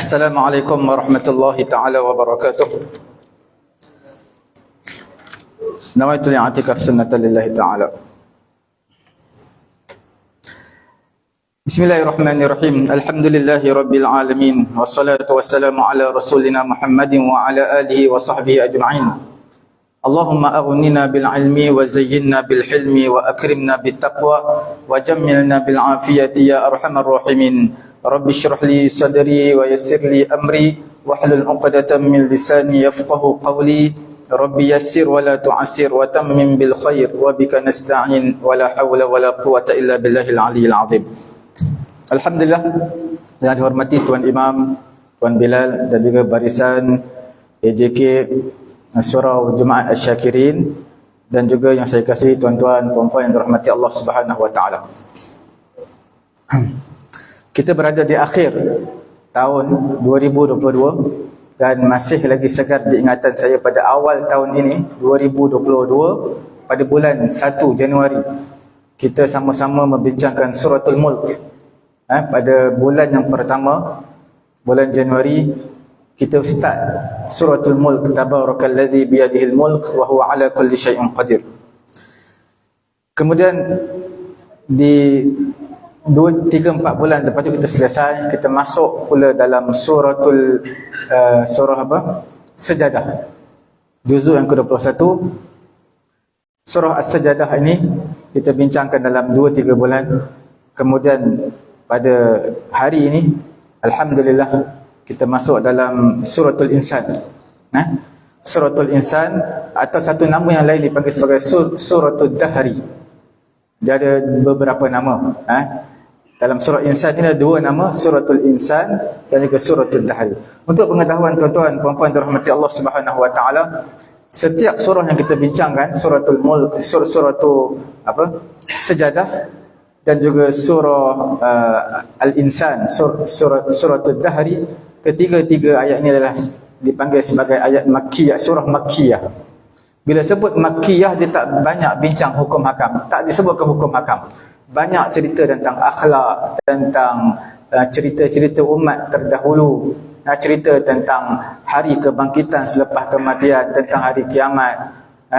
Assalamualaikum warahmatullahi ta'ala wabarakatuh. Nawaitu li'atikaf sunnatan lillahi ta'ala. Bismillahirrahmanirrahim. Alhamdulillahi rabbil alamin. Wassalatu wassalamu ala rasulina Muhammadin wa ala alihi wa sahbihi ajma'in. Allahumma aghnina bil ilmi wa zayyinna bil hilmi wa akrimna bit taqwa wa jammilna bil afiyati ya arhamar rahimin. Rabbi shrah li sadri wa yassir li amri wahlul 'uqdatam min lisani yafqahu qawli. Rabbi yassir wa la tu'assir wa tammim bil khair wa bika nasta'in wa la hawla wa la quwwata illa billahil aliyyil 'azim. Alhamdulillah, yang dihormati Tuan Imam, Tuan Bilal dan juga barisan AJK Surau Jumaat Asy-Syakirin dan juga yang saya kasihi tuan-tuan puan-puan yang dirahmati Allah Subhanahu wa taala. Kita berada di akhir tahun 2022 dan masih lagi segar diingatan saya pada awal tahun ini 2022 pada bulan 1 Januari kita sama-sama membincangkan suratul Mulk. Pada bulan yang pertama, bulan Januari, kita start suratul Mulk. Tabarakalladzi biyadihil mulk wa huwa ala kulli syai'in qadir. Kemudian di 2-3-4 bulan lepas tu kita selesai, kita masuk pula dalam surah Sajadah. Juzuk yang ke-21. Surah As-Sajadah ini kita bincangkan dalam 2-3 bulan. Kemudian pada hari ini, alhamdulillah, kita masuk dalam suratul Insan. Suratul Insan atau satu nama yang lain dipanggil sebagai suratul Dahri. Dia ada beberapa nama. Dalam surah Insan ini ada 2 nama, suratul Insan dan juga suratul Dahri. Untuk pengetahuan tuan-tuan puan-puan dirahmati Allah Subhanahu wa taala, setiap surah yang kita bincangkan, suratul Mulk, suratul Sajadah dan juga surah Al-Insan, suratul Dahri, ketiga-tiga ayat ini adalah dipanggil sebagai ayat Makkiyah, surah Makkiyah. Bila sebut Makkiyah, dia tak banyak bincang hukum hakam, tak disebutkan hukum hakam. Banyak cerita tentang akhlak, tentang cerita-cerita umat terdahulu, cerita tentang hari kebangkitan selepas kematian, tentang hari kiamat,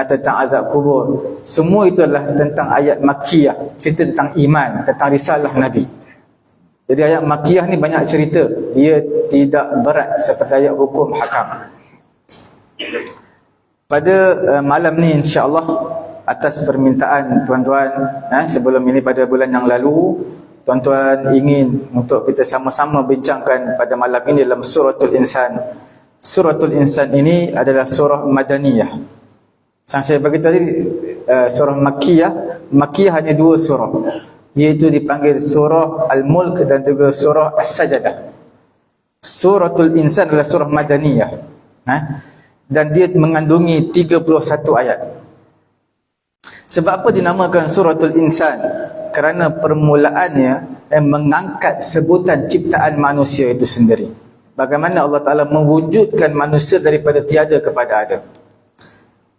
tentang azab kubur. Semua itu adalah tentang ayat Makkiyah, cerita tentang iman, tentang risalah Nabi. Jadi ayat Makkiyah ni banyak cerita, dia tidak berat seperti ayat hukum hakam. Pada malam ni insya-Allah, atas permintaan tuan-tuan, sebelum ini pada bulan yang lalu, tuan-tuan ingin untuk kita sama-sama bincangkan pada malam ini dalam suratul Insan. Suratul Insan ini adalah surah Madaniyah. Yang saya bagi tadi surah Makkiyah. Makkiyah hanya 2 surah, iaitu dipanggil surah Al-Mulk dan juga surah As-Sajadah. Suratul Insan adalah surah Madaniyah, dan dia mengandungi 31 ayat. Sebab apa dinamakan suratul Insan? Kerana permulaannya mengangkat sebutan ciptaan manusia itu sendiri. Bagaimana Allah Ta'ala mewujudkan manusia daripada tiada kepada ada.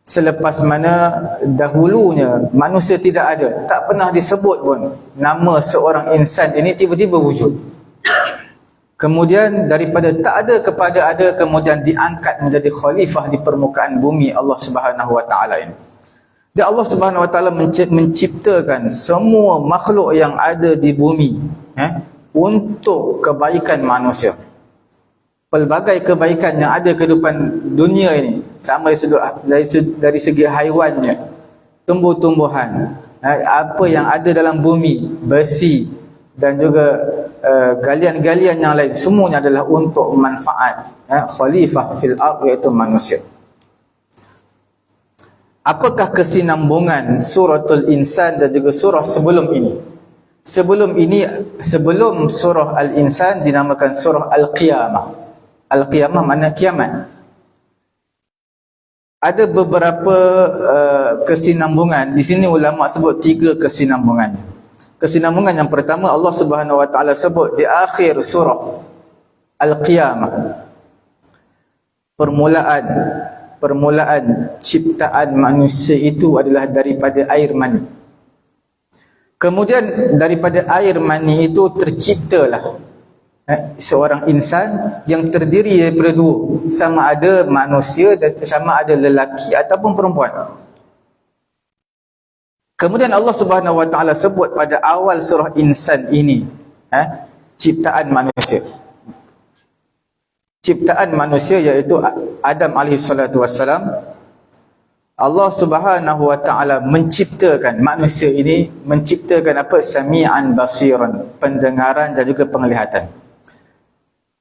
Selepas mana dahulunya manusia tidak ada, tak pernah disebut pun nama seorang insan ini, tiba-tiba wujud. Kemudian daripada tak ada kepada ada, kemudian diangkat menjadi khalifah di permukaan bumi Allah Subhanahu wa taala ini. Dan Allah Subhanahu wa taala menciptakan semua makhluk yang ada di bumi untuk kebaikan manusia. Pelbagai kebaikan yang ada kehidupan dunia ini, sama dari segi haiwannya, tumbuh-tumbuhan, apa yang ada dalam bumi, besi dan juga galian-galian yang lain, semuanya adalah untuk manfaat khalifah fil ardh, iaitu manusia. Apakah kesinambungan suratul Insan dan juga surah sebelum ini? Sebelum surah Al-Insan dinamakan surah Al-Qiyamah. Al-Qiyamah makna kiamat. Ada beberapa kesinambungan. Di sini ulama sebut 3 kesinambungan. Kesinambungan yang pertama, Allah Subhanahu wa taala sebut di akhir surah Al-Qiyamah, permulaan ciptaan manusia itu adalah daripada air mani. Kemudian daripada air mani itu terciptalah seorang insan yang terdiri daripada dua, sama ada manusia dan sama ada lelaki ataupun perempuan. Kemudian Allah Subhanahu wa taala sebut pada awal surah Insan ini ciptaan manusia. Ciptaan manusia iaitu Adam alaihi salatu wassalam. Allah Subhanahu wa taala menciptakan manusia ini, menciptakan apa? Sami'an basiran, pendengaran dan juga penglihatan.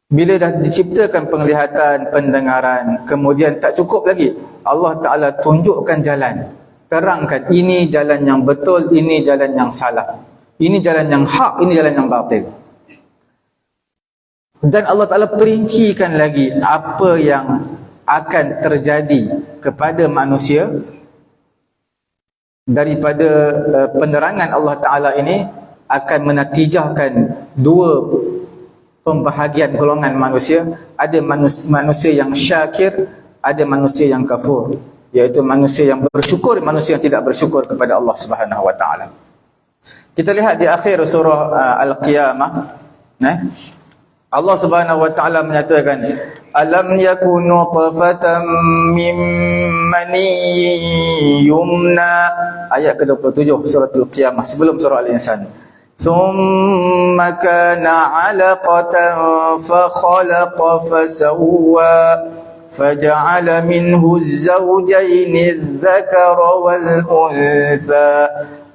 Bila dah diciptakan penglihatan, pendengaran, kemudian tak cukup lagi, Allah Ta'ala tunjukkan jalan, terangkan ini jalan yang betul, ini jalan yang salah, ini jalan yang hak, ini jalan yang batil. Dan Allah Ta'ala perincikan lagi apa yang akan terjadi kepada manusia daripada penerangan Allah Ta'ala ini akan menatijahkan dua pembahagian golongan manusia. Ada manusia yang syakir, ada manusia yang kafur, iaitu manusia yang bersyukur, manusia yang tidak bersyukur kepada Allah Subhanahu wa taala. Kita lihat di akhir surah Al-Qiyamah, Allah Subhanahu wa taala menyatakan, alam yakunu nutfatan min mani yumna, ayat ke-27 surah Al-Qiyamah, sebelum surah Al-Insan. ثم كان علقة فخلق فسوى فجعل منه الزوجين الذكر والأنثى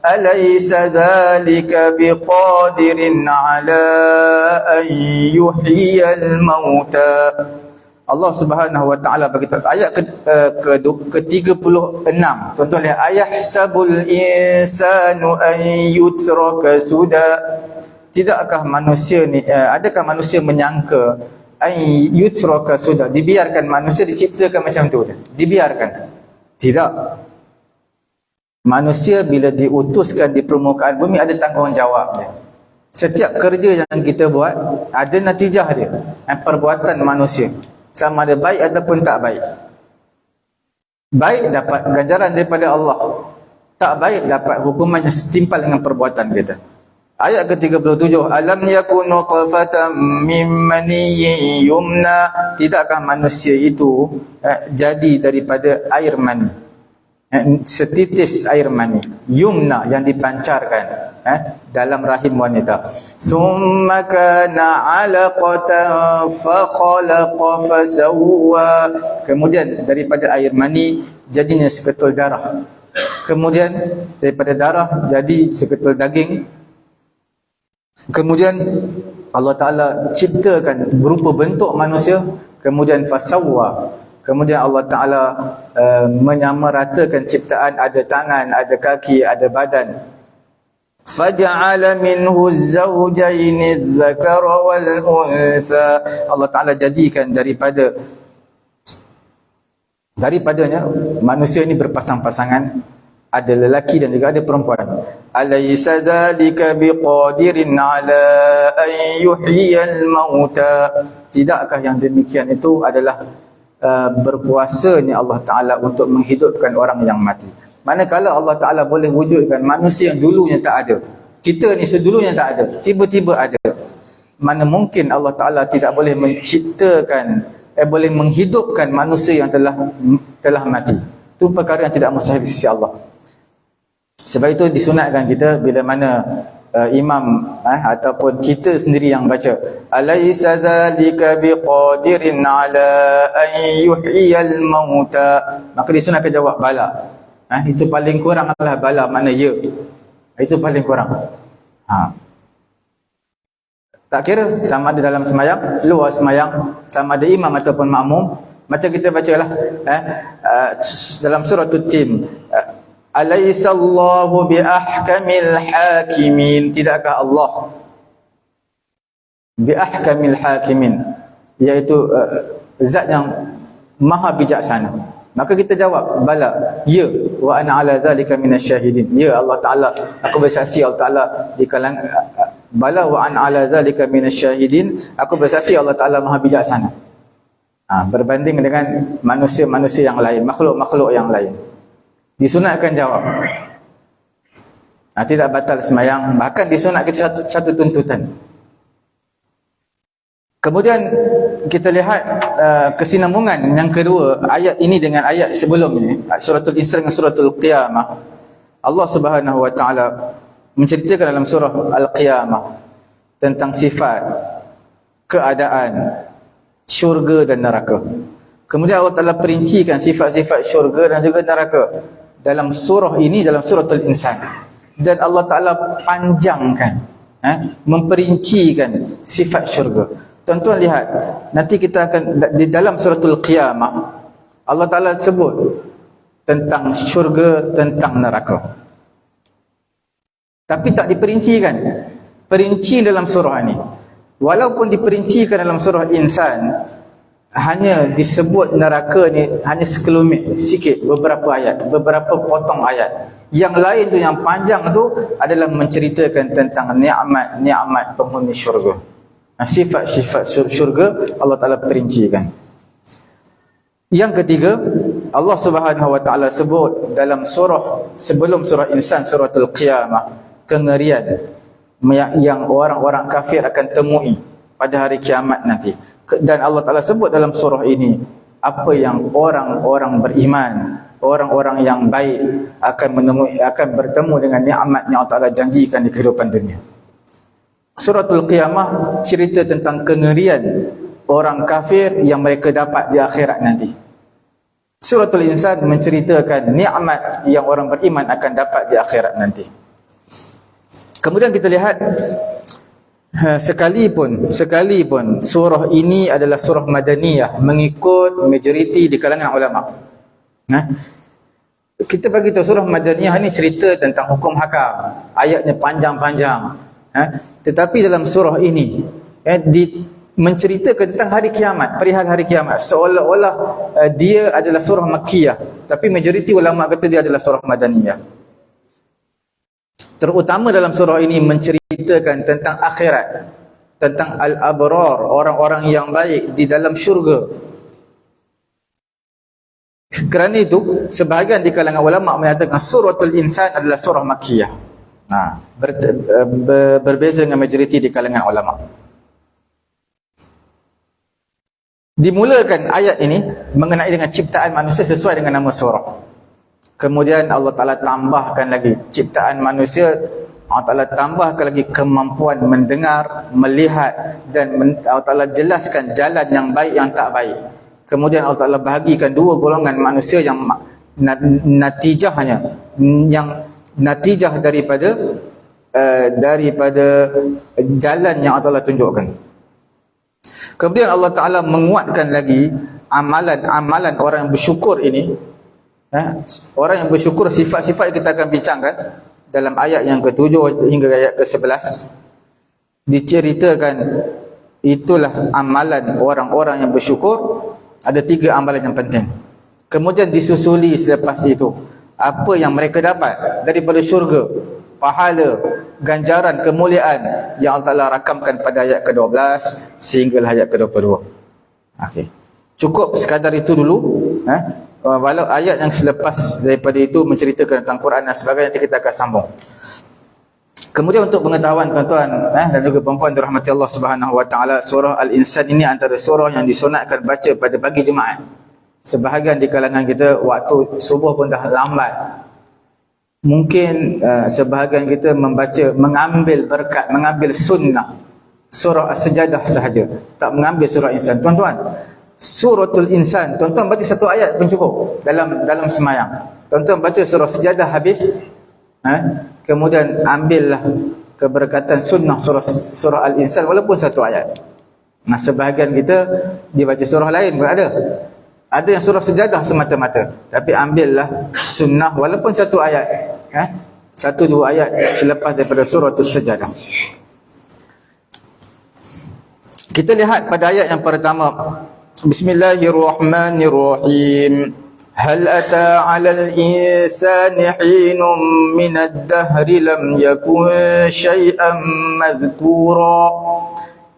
أليس ذلك بقادر على أن يحيي الموتى. Allah Subhanahu wa taala berkata, ayat ke-36, contoh lihat, ayahsabul insanu an yutraka suda. Tidakkah manusia ni adakah manusia menyangka an yutraka suda, dibiarkan manusia diciptakan macam tu, dibiarkan? Tidak. Manusia bila diutuskan di permukaan bumi ada tanggungjawab dia. Setiap kerja yang kita buat ada natijah dia, perbuatan manusia, sama ada baik ataupun tak baik. Baik dapat ganjaran daripada Allah, tak baik dapat hukuman yang setimpal dengan perbuatan kita. Ayat ke-37, alam yakun nutfatan min maniyyin yumna, tidakkah manusia itu jadi daripada air mani, setitis air mani, yumna yang dipancarkan dalam rahim wanita. Thumma kana 'alaqatan fa khalaqa fa sawwa, kemudian daripada air mani jadinya seketul darah, kemudian daripada darah jadi seketul daging, kemudian Allah Ta'ala ciptakan berupa bentuk manusia, kemudian fasawwa, kemudian Allah Ta'ala menyamaratakan ciptaan, ada tangan, ada kaki, ada badan. Faja'ala minhu az-zawjaini adh-dhakara wal-untha, Allah Ta'ala jadikan daripadanya manusia ini berpasang-pasangan, ada lelaki dan juga ada perempuan. Alaysa dzalika biqadirin ala an yuhyiyal mauta, tidakkah yang demikian itu adalah berkuasanya Allah Ta'ala untuk menghidupkan orang yang mati. Manakala Allah Ta'ala boleh wujudkan manusia yang dulunya tak ada, kita ni sedulunya tak ada, tiba-tiba ada, mana mungkin Allah Ta'ala tidak boleh menciptakan, boleh menghidupkan manusia yang telah mati. Itu perkara yang tidak mustahil di sisi Allah. Sebab itu disunatkan kita bila mana imam ataupun kita sendiri yang baca, alaysa dzalika biqadirin ala an yuhyiyal mauta, maka disunatkan jawab bala. Itu paling kurang adalah bala, makna ya. Itu paling kurang. Tak kira sama ada dalam semayang, luar semayang, sama ada imam ataupun makmum. Macam kita bacalah dalam surah Tin, alaysallahu biahkamil hakimin, tidakkah Allah biahkamil hakimin, iaitu zat yang maha bijaksana. Maka kita jawab bala, ya, wa ana ala zalika minasyahidin, ya Allah Ta'ala, aku bersaksi Allah Ta'ala di kalangan bala wa ana ala zalika minasyahidin, aku bersaksi Allah Ta'ala maha bijaksana. Berbanding dengan manusia-manusia yang lain, makhluk-makhluk yang lain. Disunatkan jawab. Tidak batal semayang, bahkan disunatkan satu tuntutan. Kemudian kita lihat kesinambungan yang kedua ayat ini dengan ayat sebelum ini, suratul Insan dengan suratul Qiyamah. Allah Subhanahu wa taala menceritakan dalam surah Al-Qiyamah tentang sifat, keadaan syurga dan neraka. Kemudian Allah Taala perincikan sifat-sifat syurga dan juga neraka dalam surah ini, dalam suratul Insan. Dan Allah Taala panjangkan, memperincikan sifat syurga. Tuan-tuan lihat, nanti kita akan di dalam suratul Qiyamah Allah Taala sebut tentang syurga, tentang neraka. Tapi tak diperincikan. Perinci dalam surah ini. Walaupun diperincikan dalam surah Insan, hanya disebut neraka ni hanya sekelumit, sikit, beberapa ayat, beberapa potong ayat. Yang lain tu, yang panjang tu adalah menceritakan tentang nikmat-nikmat penghuni syurga. Sifat-sifat syurga Allah Ta'ala perincikan. Yang ketiga, Allah Subhanahu wa taala sebut dalam surah sebelum surah Insan, suratul Qiyamah, kengerian yang orang-orang kafir akan temui pada hari kiamat nanti. Dan Allah Ta'ala sebut dalam surah ini apa yang orang-orang beriman, orang-orang yang baik akan bertemu dengan nikmat yang Allah Ta'ala janjikan di kehidupan dunia. Suratul Qiyamah cerita tentang kengerian orang kafir yang mereka dapat di akhirat nanti. Suratul Insan menceritakan nikmat yang orang beriman akan dapat di akhirat nanti. Kemudian kita lihat, sekalipun surah ini adalah surah Madaniyah, mengikut majoriti di kalangan ulama. Kita bagi tahu surah Madaniyah ini cerita tentang hukum hakam, ayatnya panjang-panjang. Tetapi dalam surah ini menceritakan tentang hari kiamat, perihal hari kiamat, seolah-olah dia adalah surah Makkiyah, tapi majoriti ulama kata dia adalah surah Madaniyah. Terutama dalam surah ini menceritakan tentang akhirat, tentang al-abrar, orang-orang yang baik di dalam syurga. Kerana itu, sebahagian di kalangan ulama menyatakan suratul Insan adalah surah Makkiyah. Berbeza dengan majoriti di kalangan ulama. Dimulakan ayat ini mengenai dengan ciptaan manusia sesuai dengan nama surah. Kemudian Allah Ta'ala tambahkan lagi ciptaan manusia, Allah Ta'ala tambahkan lagi kemampuan mendengar, melihat, dan Allah Ta'ala jelaskan jalan yang baik, yang tak baik. Kemudian Allah Ta'ala bahagikan dua golongan manusia yang natijahnya, yang natijah daripada jalan yang Allah Ta'ala tunjukkan. Kemudian Allah Ta'ala menguatkan lagi amalan orang yang bersyukur ini. Orang yang bersyukur, sifat-sifat kita akan bincangkan dalam ayat yang ke-7 hingga ayat ke-11. Diceritakan itulah amalan orang-orang yang bersyukur. Ada 3 amalan yang penting. Kemudian disusuli selepas itu apa yang mereka dapat daripada syurga, pahala, ganjaran, kemuliaan yang Allah Ta'ala rakamkan pada ayat ke-12 sehingga ayat ke-22. Okey. Cukup sekadar itu dulu. Walau ayat yang selepas daripada itu menceritakan tentang Quran dan sebagainya, nanti kita akan sambung. Kemudian untuk pengetahuan tuan-tuan dan juga puan-puan dirahmati Allah Subhanahu wa taala, surah Al-Insan ini antara surah yang disunatkan baca pada pagi Jumaat. Sebahagian di kalangan kita waktu subuh pun dah lambat. Mungkin sebahagian kita mengambil berkat, mengambil sunnah surah As-Sajadah sahaja, tak mengambil surah Insan. Tuan-tuan, suratul Insan, tuan-tuan baca satu ayat pun cukup dalam semayang. Tuan-tuan baca surah Sajadah habis, kemudian ambillah keberkatan sunnah surah Al-Insan walaupun satu ayat. Sebahagian kita dia baca surah lain pun ada. Ada yang surah Sajadah semata-mata, tapi ambillah sunnah walaupun satu ayat, 1-2 ayat selepas daripada surah Sajadah. Kita lihat pada ayat yang pertama. Bismillahirrahmanirrahim. Hal ata 'alal insani hinun minad dahri lam yakun syai'an madhkura.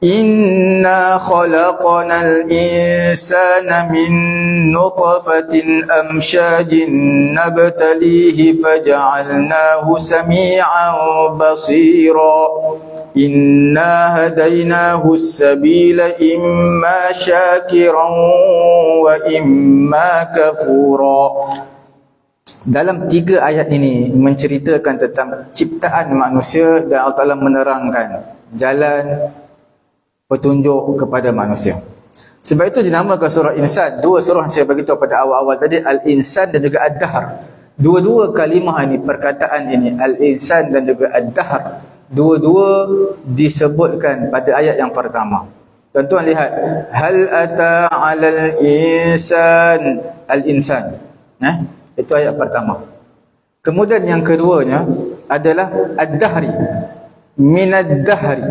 Inna khalaqnal insana min nutfatin amsyajin nabtalihi faja'alnahu sami'an basira. Inna hadainahu as-sabila imma syakiran wa imma kafura. Dalam 3 ayat ini menceritakan tentang ciptaan manusia dan Allah Ta'ala menerangkan jalan petunjuk kepada manusia. Sebab itu dinamakan surah Insan. 2 surah yang saya beritahu pada awal-awal tadi, Al-Insan dan juga Ad-Dahr. Dua-dua kalimah ini, perkataan ini, Al-Insan dan juga Ad-Dahr, dua-dua disebutkan pada ayat yang pertama. Tuan-tuan lihat, hal ata 'alal insan, al-insan. Itu ayat pertama. Kemudian yang keduanya adalah ad-dahri, minad dahri.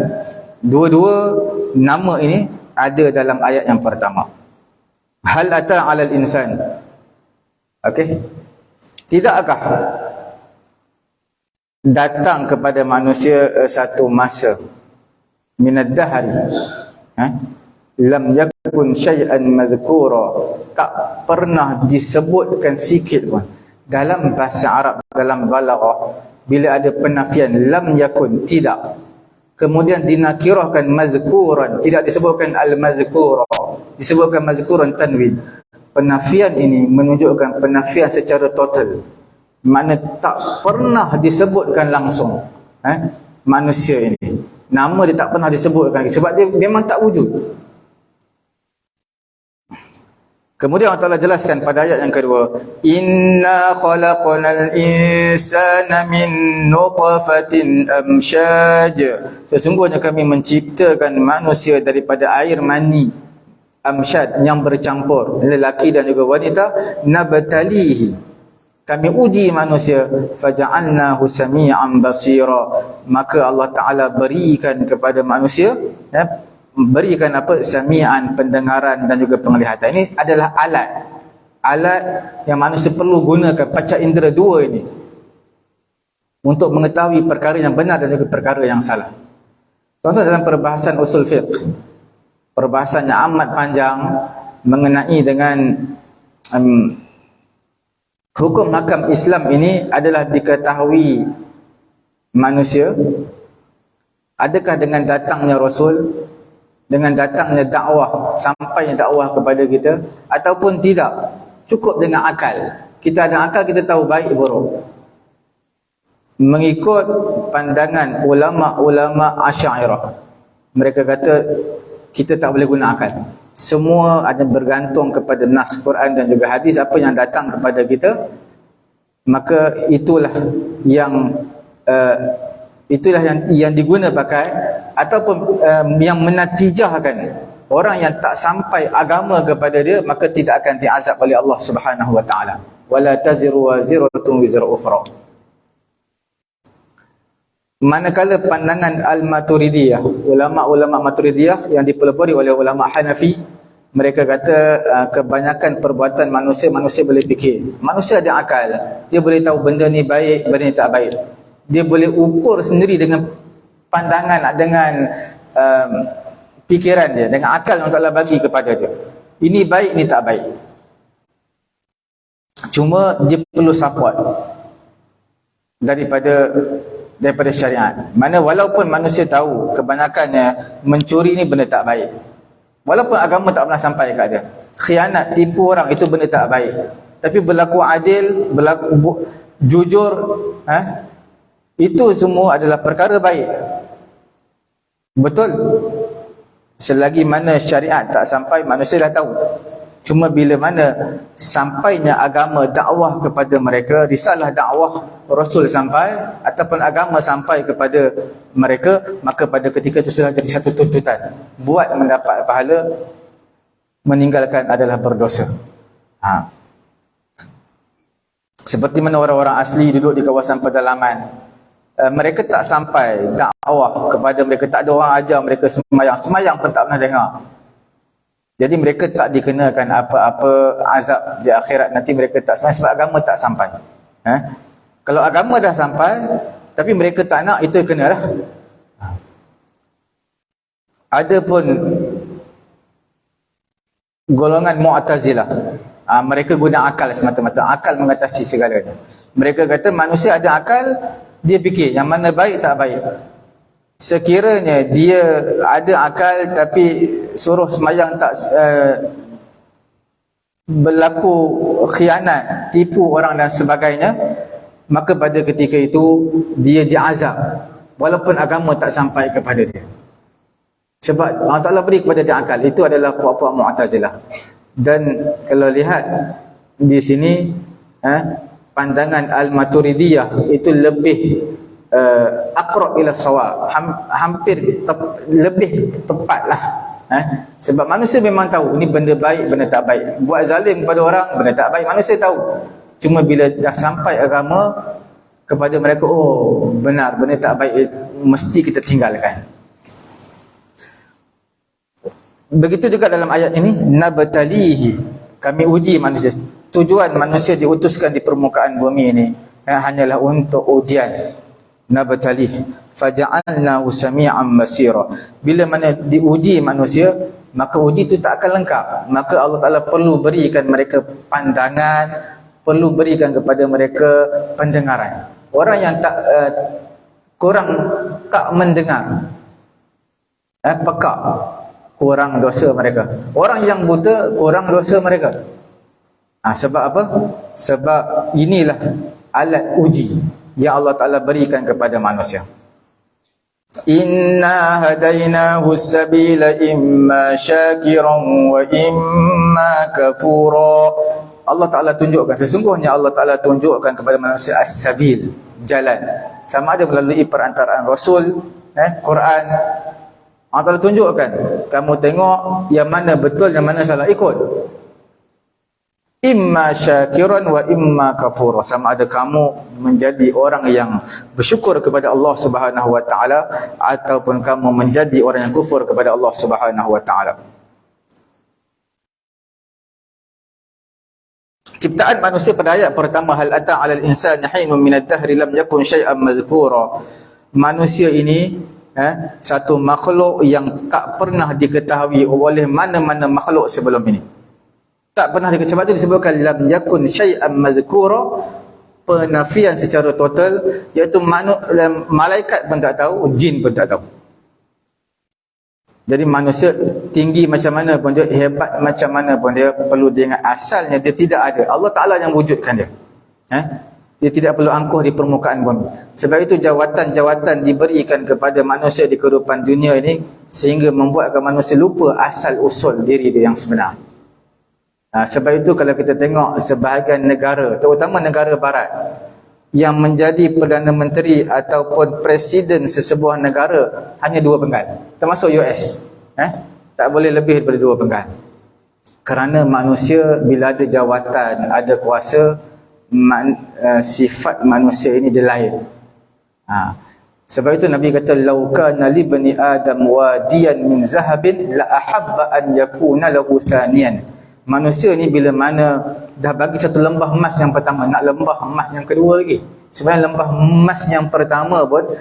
Dua-dua nama ini ada dalam ayat yang pertama. Hal ata 'alal insan. Okey. Tidakkah datang kepada manusia satu masa, minad dahri, lam yakun syai'an madhkura, tak pernah disebutkan sikit pun. Dalam bahasa Arab, dalam balaghah, bila ada penafian lam yakun, tidak, kemudian dinakirahkan madhkuran, tidak disebutkan al-madhkura, disebutkan madhkuran tanwin. Penafian ini menunjukkan penafian secara total. Makna tak pernah disebutkan langsung manusia ini. Nama dia tak pernah disebutkan sebab dia memang tak wujud. Kemudian Allah Ta'ala jelaskan pada ayat yang kedua, inna khalaqnal insana min nutfatin amsyaj. Sesungguhnya kami menciptakan manusia daripada air mani amsyad, yang bercampur, lelaki dan juga wanita. Nabtalihi, kami uji manusia. Faja'alnahu sami'an basira, maka Allah Ta'ala berikan kepada manusia, berikan apa? Sami'an, pendengaran dan juga penglihatan. Ini adalah alat yang manusia perlu gunakan, panca indera 2 ini, untuk mengetahui perkara yang benar dan juga perkara yang salah. Contoh dalam perbahasan usul fiqh, perbahasan yang amat panjang mengenai dengan hukum hakam Islam ini adalah diketahui manusia adakah dengan datangnya Rasul, dengan datangnya dakwah, sampainya dakwah kepada kita, ataupun tidak. Cukup dengan akal. Kita ada akal, kita tahu baik buruk. Mengikut pandangan ulama-ulama Asy'ariyah, mereka kata kita tak boleh guna akal. Semua ada bergantung kepada nas Quran dan juga hadis, apa yang datang kepada kita, maka itulah yang diguna pakai, ataupun yang menatijahkan orang yang tak sampai agama kepada dia, maka tidak akan diazab oleh Allah Subhanahu wa taala. Wala taziru waziratun wizra ukhra. Manakala pandangan al-Maturidiyah, ulama-ulama Maturidiyah yang dipelopori oleh ulama Hanafi, mereka kata kebanyakan perbuatan manusia boleh fikir. Manusia ada akal, dia boleh tahu benda ni baik, benda ni tak baik. Dia boleh ukur sendiri dengan pandangan, dengan fikiran dia, dengan akal yang Allah bagi kepada dia. Ini baik, ini tak baik. Cuma dia perlu support daripada syariat. Mana walaupun manusia tahu kebanyakannya mencuri ni benda tak baik, walaupun agama tak pernah sampai kat dia, khianat, tipu orang, itu benda tak baik, tapi berlaku adil, berlaku jujur, itu semua adalah perkara baik. Betul. Selagi mana syariat tak sampai, manusia dah tahu. Cuma bila mana sampainya agama, dakwah kepada mereka, risalah dakwah Rasul sampai, ataupun agama sampai kepada mereka, maka pada ketika itu sudah jadi satu tuntutan. Buat mendapat pahala, meninggalkan adalah berdosa. Seperti mana orang-orang asli duduk di kawasan pedalaman, mereka tak sampai dakwah kepada mereka, tak ada orang ajar mereka semayang pun tak pernah dengar. Jadi mereka tak dikenakan apa-apa azab di akhirat nanti, mereka tak sampai sebab agama tak sampai. Kalau agama dah sampai tapi mereka tak nak, itu kenalah. Ada pun golongan Mu'tazilah, mereka guna akal semata-mata, akal mengatasi segalanya. Mereka kata manusia ada akal, dia fikir yang mana baik tak baik. sekiranya dia ada akal tapi suruh semayang tak berlaku khianat, tipu orang dan sebagainya, maka pada ketika itu dia diazab walaupun agama tak sampai kepada dia. Sebab Allah Ta'ala beri kepada dia akal. Itu adalah puak-puak Mu'tazilah. Dan kalau lihat di sini pandangan Al-Maturidiyah itu lebih aqrab ila shawab, hampir lebih tepatlah. Sebab manusia memang tahu ini benda baik, benda tak baik. Buat zalim kepada orang, benda tak baik, manusia tahu. Cuma bila dah sampai agama kepada mereka, oh benar, benda tak baik mesti kita tinggalkan. Begitu juga dalam ayat ini, nabtalihi, kami uji manusia. Tujuan manusia diutuskan di permukaan bumi ini hanyalah untuk ujian. Nabtalih faja'alnahu sami'an basira. Bila mana diuji manusia, maka uji itu tak akan lengkap. Maka Allah Ta'ala perlu berikan mereka pandangan, perlu berikan kepada mereka pendengaran. Orang yang tak kurang tak mendengar, pekak, kurang dosa mereka. Orang yang buta, kurang dosa mereka. Sebab apa? Sebab inilah alat uji yang Allah Ta'ala berikan kepada manusia. Inna hadainahu sabila imma syakiran wa imma kafura. Allah Ta'ala tunjukkan, sesungguhnya Allah Ta'ala tunjukkan kepada manusia as-sabil, jalan. Sama ada melalui perantaraan Rasul, Quran. Allah Ta'ala tunjukkan, kamu tengok yang mana betul, yang mana salah, ikut. Imma syakiran wa imma kafura. Sama ada kamu menjadi orang yang bersyukur kepada Allah Subhanahu wa taala ataupun kamu menjadi orang yang kufur kepada Allah Subhanahu wa taala. Ciptaan manusia pada ayat pertama, hal ata 'alal insani hinun minad dahri lam yakun syai'an mazkura. Manusia ini satu makhluk yang tak pernah diketahui oleh mana-mana makhluk sebelum ini. Tak pernah diketahui. Sebab itu disebutkan lam yakun syai'an mazkura, penafian secara total, iaitu malaikat pun tak tahu, jin pun tak tahu. Jadi manusia tinggi macam mana pun dia, hebat macam mana pun dia, perlu diingat asalnya dia tidak ada. Allah Ta'ala yang wujudkan dia. Dia tidak perlu angkuh di permukaan bumi. Sebab itu jawatan-jawatan diberikan kepada manusia di kehidupan dunia ini sehingga membuatkan manusia lupa asal usul diri dia yang sebenar. Sebab itu kalau kita tengok sebahagian negara, terutama negara barat, yang menjadi Perdana Menteri ataupun Presiden sesebuah negara hanya 2 penggal, termasuk US. Tak boleh lebih daripada 2 penggal. Kerana manusia bila ada jawatan, ada kuasa, sifat manusia ini dia lain. Sebab itu Nabi kata, "Lau kana li bani Adam wadiyan min zahabin la ahabba an yakuna lahu saniyan." Manusia ni bila mana dah bagi satu lembah emas yang pertama, nak lembah emas yang kedua lagi. Sebenarnya lembah emas yang pertama pun,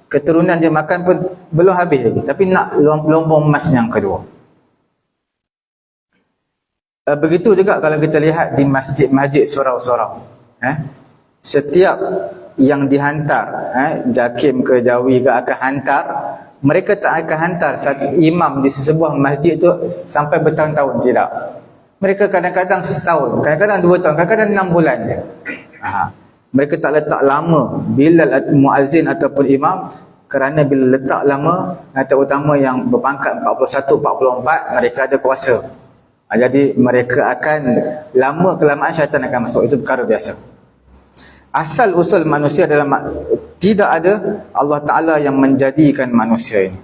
keturunan dia makan pun belum habis lagi, tapi nak lembah emas yang kedua. Begitu juga kalau kita lihat di masjid-masjid surau-surau. Setiap yang dihantar, JAKIM ke Jawi ke akan hantar, mereka tak akan hantar satu imam di sesebuah masjid tu sampai bertahun-tahun, tidak. Mereka kadang-kadang setahun, kadang-kadang 2 tahun, kadang-kadang 6 bulan je. Mereka tak letak lama Bilal muazzin ataupun imam, kerana bila letak lama, terutama yang berpangkat 41, 44, mereka ada kuasa. Jadi mereka akan lama kelamaan syaitan akan masuk. Itu perkara biasa. Asal usul manusia adalah tidak ada Allah Ta'ala yang menjadikan manusia ini.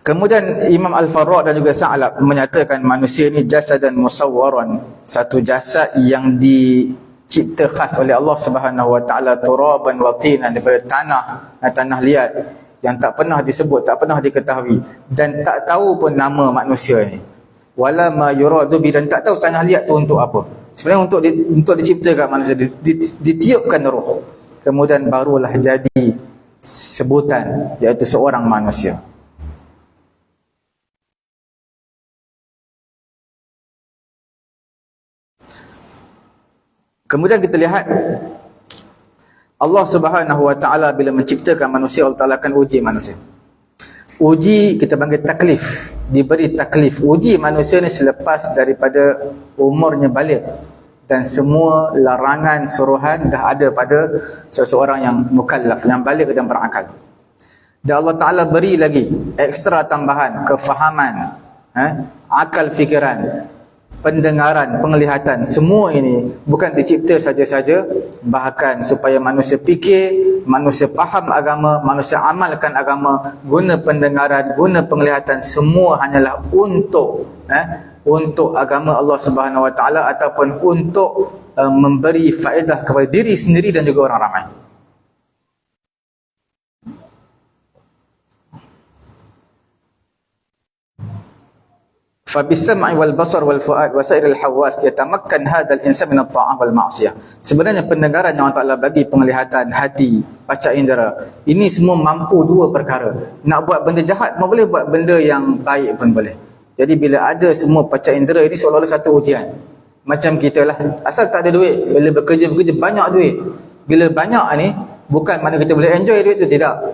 Kemudian Imam Al-Farra dan juga Sa'lab menyatakan manusia ini jasadan musawwaran, satu jasad yang dicipta khas oleh Allah Subhanahu wa taala, turaban wa tinan, daripada tanah liat yang tak pernah disebut, tak pernah diketahui dan tak tahu pun nama manusia ini. Wala ma yuradu bi, dan tak tahu tanah liat tu untuk apa. Sebenarnya untuk diciptakan manusia, ditiupkan roh, kemudian barulah jadi sebutan, iaitu seorang manusia. Kemudian kita lihat Allah Subhanahu wa taala bila menciptakan manusia, Allah Taala akan uji manusia. Uji kita panggil taklif, diberi taklif. Uji manusia ni selepas daripada umurnya balik dan semua larangan suruhan dah ada pada seseorang yang mukallaf, yang balik dan berakal. Dan Allah Ta'ala beri lagi ekstra tambahan kefahaman, akal fikiran, pendengaran, penglihatan. Semua ini bukan dicipta saja-saja, bahkan supaya manusia fikir, manusia faham agama, manusia amalkan agama, guna pendengaran, guna penglihatan, semua hanyalah untuk agama Allah Subhanahu Wa Taala ataupun untuk memberi faedah kepada diri sendiri dan juga orang ramai. فَبِالسَّمْعِ وَالْبَصَرِ وَالْفُؤَادِ وَسَائِرِ الْحَوَّاسِ يَتَمَكَّنْ هَذَا الْإِنسَانُ مِنَ الطَّاعَةِ وَالْمَعْصِيَةِ. Sebenarnya pendengaran yang Allah Ta'ala bagi, penglihatan, hati, panca indera, ini semua mampu dua perkara. Nak buat benda jahat pun boleh, buat benda yang baik pun boleh. Jadi bila ada semua panca indera ini seolah-olah satu ujian. Macam kita lah, asal tak ada duit, bila bekerja banyak duit. Bila banyak ni, bukan mana kita boleh enjoy duit tu, tidak.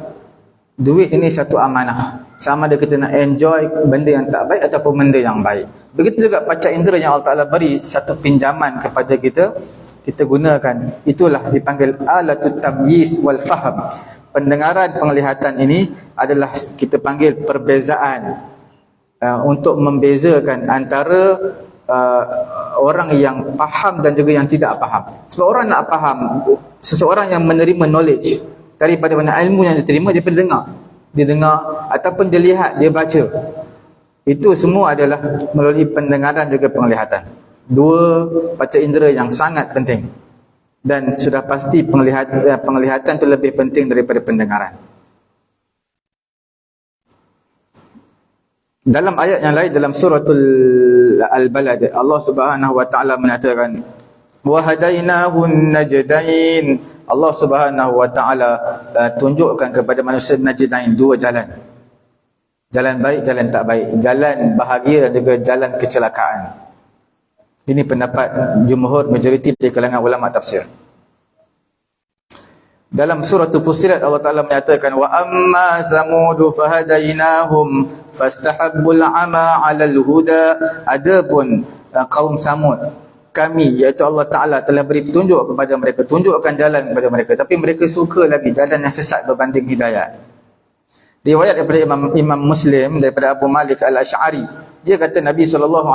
Duit ini satu amanah. Sama ada kita nak enjoy benda yang tak baik ataupun benda yang baik. Begitu juga panca indera yang Allah Ta'ala beri satu pinjaman kepada kita, kita gunakan. Itulah dipanggil alatut tamyiz wal faham. Pendengaran, penglihatan ini adalah kita panggil perbezaan, untuk membezakan antara orang yang faham dan juga yang tidak faham. Sebab orang nak faham, seseorang yang menerima knowledge daripada mana ilmu yang diterima, dia dengar ataupun dia lihat, dia baca. Itu semua adalah melalui pendengaran juga penglihatan. Dua panca indera yang sangat penting. Dan sudah pasti penglihatan itu lebih penting daripada pendengaran. Dalam ayat yang lain dalam suratul Al-Balad, Allah Subhanahu wa taala menyatakan wa hadainahun najdain. Allah Subhanahu wa taala tunjukkan kepada manusia najdain, dua jalan. Jalan baik, jalan tak baik, jalan bahagia dan juga jalan kecelakaan. Ini pendapat jumhur, majoriti di kalangan ulama tafsir. Dalam surah Fussilat Allah Taala menyatakan wa amma samudu fahadainahum fastahabbul ama 'alal huda. Adapun kaum Samud, kami iaitu Allah Taala telah beri petunjuk kepada mereka, tunjukkan jalan kepada mereka, tapi mereka suka lagi jalan yang sesat berbanding hidayat. Riwayat daripada Imam Muslim daripada Abu Malik Al-Asy'ari, dia kata Nabi SAW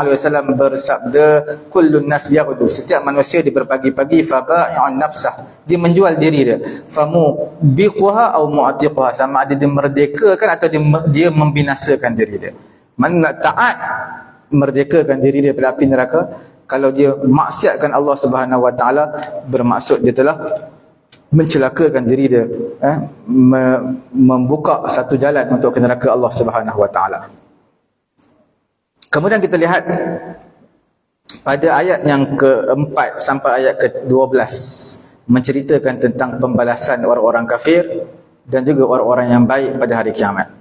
bersabda, kullun nas yaghdu, setiap manusia dia berpagi-pagi, faba'i'un nafsah, dia menjual diri dia, famu biquha atau mu'atiquha, sama ada dia merdekakan atau dia membinasakan diri dia. Mana taat, merdekakan diri dia pada api neraka. Kalau dia maksiatkan Allah Subhanahu wa taala, bermaksud dia telah mencelakakan diri dia, membuka satu jalan untuk ke neraka Allah Subhanahu wa taala. Kemudian kita lihat pada ayat yang keempat sampai ayat ke-12 menceritakan tentang pembalasan orang-orang kafir dan juga orang-orang yang baik pada hari kiamat.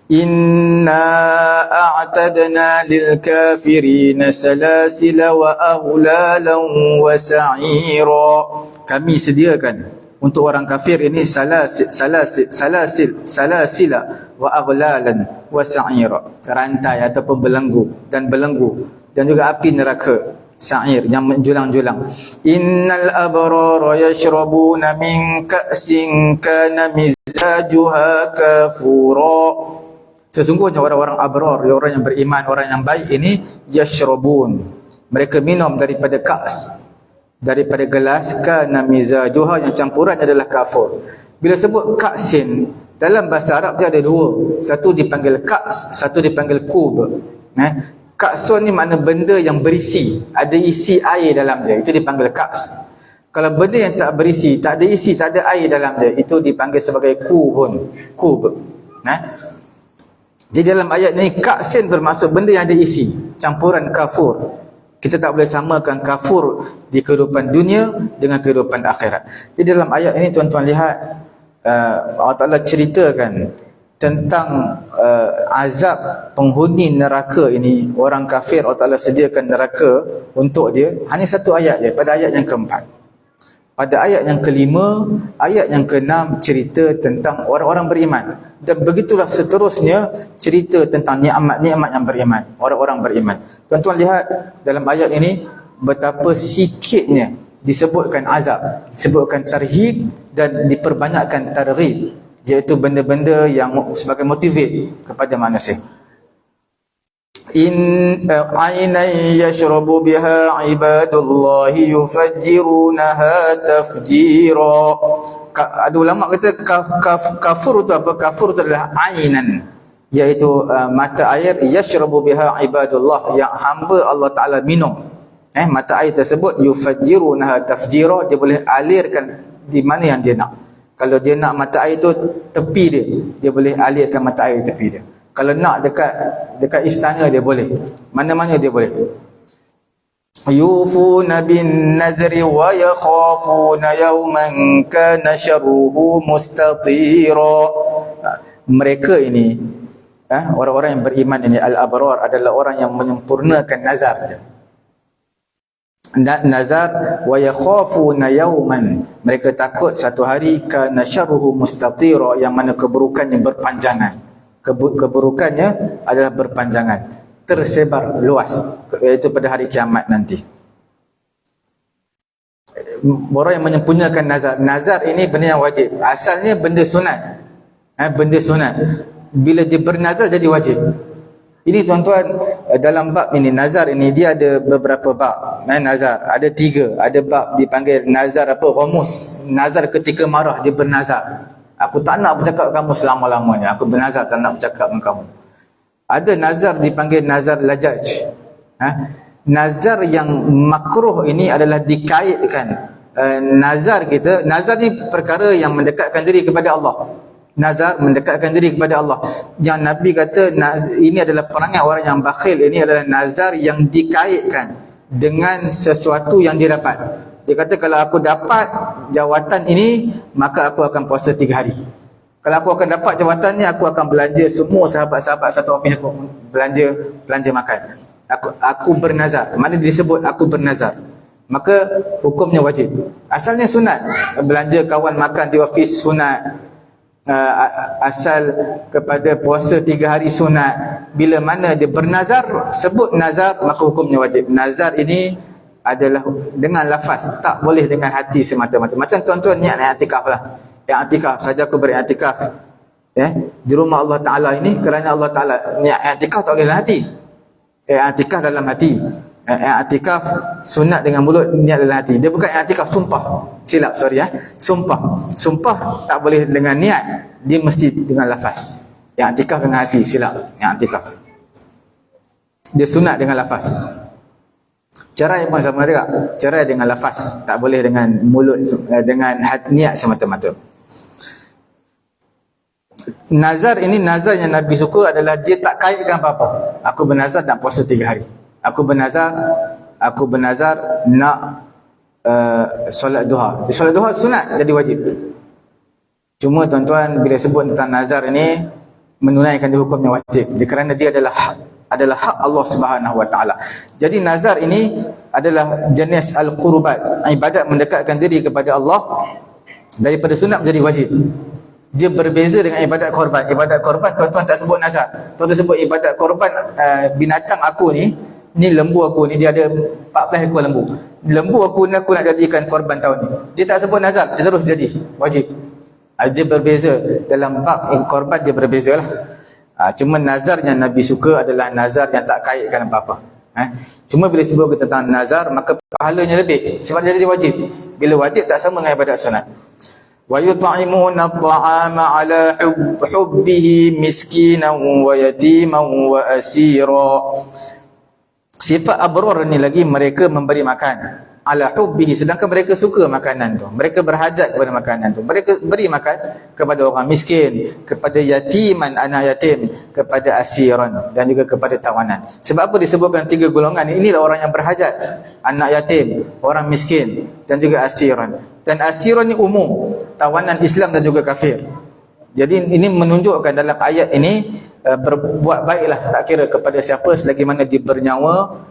Inna a'tadna lil kafirina salasila wa aghlalan wa sa'ira. Kami sediakan untuk orang kafir ini salasila wa aghlalan wa sa'ira, rantai ataupun belenggu dan juga api neraka sa'ir yang menjulang-julang. Innal abrara yashrabuna min ka'sin kana mizajuha kafura. Sesungguhnya orang-orang abrar, orang yang beriman, orang yang baik ini, yashrabun, mereka minum daripada ka's, daripada gelas, kana mizajuha, yang campurannya adalah kafur. Bila sebut ka'sin, dalam bahasa Arab dia ada dua, satu dipanggil ka's, satu dipanggil kub. Ka'sun ni makna benda yang berisi, ada isi air dalam dia, itu dipanggil ka's. Kalau benda yang tak berisi, tak ada isi, tak ada air dalam dia, itu dipanggil sebagai kub. Jadi dalam ayat ni, ka'sin bermaksud benda yang ada isi, campuran kafur. Kita tak boleh samakan kafur di kehidupan dunia dengan kehidupan akhirat. Jadi dalam ayat ini tuan-tuan lihat, Allah Ta'ala ceritakan tentang azab penghuni neraka ini. Orang kafir Allah Ta'ala sediakan neraka untuk dia. Hanya satu ayat je, pada ayat yang keempat. Pada ayat yang kelima, ayat yang keenam cerita tentang orang-orang beriman. Dan begitulah seterusnya cerita tentang nikmat-nikmat yang beriman, orang-orang beriman. Tuan-tuan lihat dalam ayat ini betapa sikitnya disebutkan azab, disebutkan tarhib dan diperbanyakkan targhib, iaitu benda-benda yang sebagai motivate kepada manusia. Ainan yashrabu biha ibadullahi yufajjirunaha tafjira. Ada ulama kata kafur itu apa? Kafur itu adalah ainan, iaitu mata air yashrabu biha ibadullah, yang hamba Allah Ta'ala minum. Mata air tersebut yufajjirunaha tafjira, dia boleh alirkan di mana yang dia nak. Kalau dia nak mata air tu tepi dia boleh alirkan mata air tepi dia. Kalau nak dekat istana dia boleh. Mana-mana dia boleh. Yufuna bin nadri wa yakhafuna yawman kana syarruhu mustatira. Mereka ini, orang-orang yang beriman ini, al-abrar, adalah orang yang menyempurnakan nazar dia. Nazar wa yakhafuna yawman, mereka takut satu hari kana syarruhu mustatira, yang mana keburukannya berpanjangan. Keburukannya adalah berpanjangan, tersebar luas, iaitu pada hari kiamat nanti. Orang yang menyempurnakan nazar ini benda yang wajib. Asalnya benda sunat, benda sunat. Bila dia bernazar jadi wajib. Ini tuan-tuan, dalam bab ini, nazar ini dia ada beberapa bab. Nazar ada 3. Ada bab dipanggil nazar Ghamus, nazar ketika marah dia bernazar. Aku tak nak bercakap dengan kamu selama-lamanya. Aku bernazar tak nak bercakap dengan kamu. Ada nazar dipanggil nazar lajaj. Nazar yang makruh ini adalah dikaitkan. Nazar kita, nazar ni perkara yang mendekatkan diri kepada Allah. Nazar mendekatkan diri kepada Allah. Yang Nabi kata ini adalah perangai orang yang bakhil. Ini adalah nazar yang dikaitkan dengan sesuatu yang dia dapat. Dia kata kalau aku dapat jawatan ini, maka aku akan puasa 3 hari. Kalau aku akan dapat jawatan ni, aku akan belanja semua sahabat-sahabat satu ofis, aku belanja makan. Aku bernazar. Mana disebut aku bernazar, maka hukumnya wajib. Asalnya sunat. Belanja kawan makan di ofis sunat. Asal kepada puasa 3 hari sunat. Bila mana dia bernazar, sebut nazar, maka hukumnya wajib. Nazar ini adalah dengan lafaz, tak boleh dengan hati semata-mata. Macam tuan-tuan niat i'tikaf lah. I'tikaf saja, aku beriktikaf di rumah Allah Ta'ala ini kerana Allah Ta'ala. Niat i'tikaf tak boleh dalam hati. I'tikaf dalam hati. I'tikaf sunat dengan mulut, niat dalam hati. Dia bukan i'tikaf sumpah. Silap, sorry Sumpah tak boleh dengan niat, dia mesti dengan lafaz. I'tikaf dengan hati, silap. I'tikaf dia sunat dengan lafaz. Cerai pun sama juga. Cerai dengan lafaz, tak boleh dengan mulut, dengan niat semata-mata. Nazar ini, nazar yang Nabi suka adalah dia tak kaitkan apa-apa. Aku bernazar nak puasa 3 hari. Aku bernazar nak solat duha. Solat duha sunat jadi wajib. Cuma tuan-tuan, bila sebut tentang nazar ini, menunaikan dia hukumnya wajib. Kerana dia adalah hak Allah Subhanahu Wa Taala. Jadi nazar ini adalah jenis al-qurbat, ibadat mendekatkan diri kepada Allah. Daripada sunat menjadi wajib. Dia berbeza dengan ibadat korban. Ibadat korban tuan-tuan tak sebut nazar. Tuan-tuan sebut ibadat korban, binatang aku ni lembu aku ni, dia ada 14 ekor lembu. Lembu aku nak jadikan korban tahun ni. Dia tak sebut nazar, dia terus jadi wajib. Dia berbeza dalam bab korban, dia berbezalah. Cuma nazar yang Nabi suka adalah nazar yang tak kaitkan apa-apa. Cuma bila sebut tentang nazar, maka pahalanya lebih sebab dia jadi wajib. Bila wajib tak sama dengan ibadat sunat. Wa yut'imuna at'ama ala hubbihi miskinan wa yatiman wa asira. Sifat abrar ni lagi, mereka memberi makan ala hubbihi, sedangkan mereka suka makanan tu, mereka berhajat kepada makanan tu, mereka beri makan kepada orang miskin, kepada yatiman, anak yatim, kepada asiran, dan juga kepada tawanan. Sebab apa disebutkan 3 golongan ini? Inilah orang yang berhajat, anak yatim, orang miskin, dan juga asiran. Dan asiran ni umum, tawanan Islam dan juga kafir. Jadi ini menunjukkan dalam ayat ini, berbuat baiklah, tak kira kepada siapa selagi mana dia bernyawa,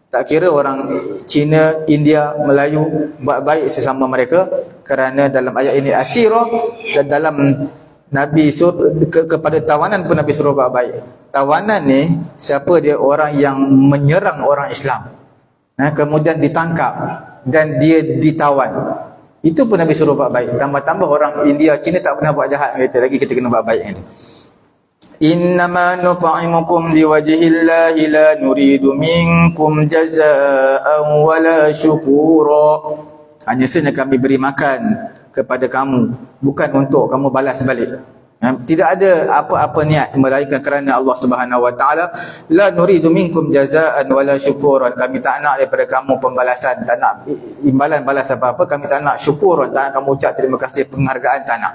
Tak kira orang Cina, India, Melayu, buat baik sesama mereka, kerana dalam ayat ini asirah, dan dalam Nabi suruh kepada tawanan pun Nabi suruh buat baik. Tawanan ni siapa dia? Orang yang menyerang orang Islam, kemudian ditangkap dan dia ditawan. Itu pun Nabi suruh buat baik. Tambah-tambah orang India, Cina tak pernah buat jahat, kata lagi kita kena buat baik kan. Innama nut'imukum liwajhillahi la nuridu minkum jazaa'an wala syukura. Hanya saja kami beri makan kepada kamu, bukan untuk kamu balas balik. Tidak ada apa-apa niat melainkan kerana Allah Subhanahu wa taala. La nuridu minkum jazaa'an wala syukuran. Kami tak nak daripada kamu pembalasan, tak nak imbalan balas apa-apa. Kami tak nak syukuran, tak nak kamu ucap terima kasih, penghargaan, tak nak.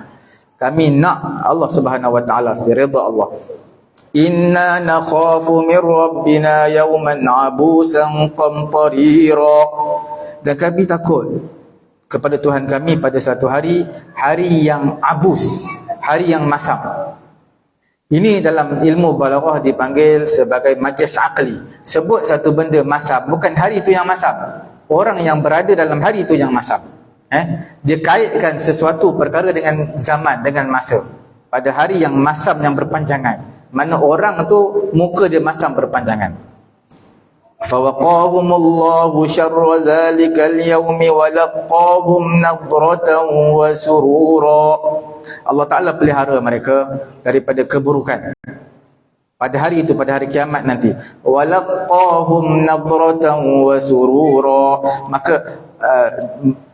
Kami nak Allah Subhanahu wa taala sendiri, redha Allah. Inna nakhafu min rabbina yawman abusan qamtarira. Dan kami takut kepada Tuhan kami pada satu hari, hari yang abus, hari yang masam. Ini dalam ilmu balaghah dipanggil sebagai majaz aqli. Sebut satu benda masam, bukan hari itu yang masam, orang yang berada dalam hari itu yang masam. Dia kaitkan sesuatu perkara dengan zaman, dengan masa. Pada hari yang masam, yang berpanjangan, mana orang tu muka dia masam berpanjangan. Fawaqahumullahu syarra dzalikal yaumi wa laqahum nadratan wa surura. Allah Ta'ala pelihara mereka daripada keburukan pada hari itu, pada hari kiamat nanti. Wa laqahum nadratan wa surura. Maka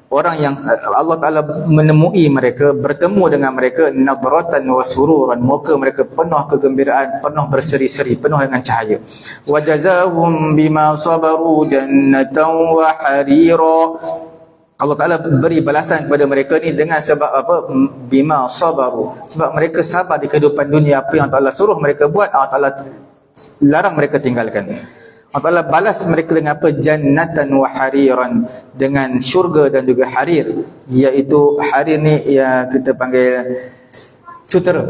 orang yang Allah Ta'ala menemui mereka, bertemu dengan mereka, nadratan wa sururan, muka mereka penuh kegembiraan, penuh berseri-seri, penuh dengan cahaya. Wa jazahum bima sabaru jannatan wa harira. Allah Ta'ala beri balasan kepada mereka ni dengan sebab apa? Bima sabaru, sebab mereka sabar di kehidupan dunia. Apa yang Allah suruh mereka buat, Allah Ta'ala larang mereka tinggalkan. Allah Ta'ala balas mereka dengan apa? Jannatan wa hariran, dengan syurga dan juga harir. Iaitu harir ni ya kita panggil sutera.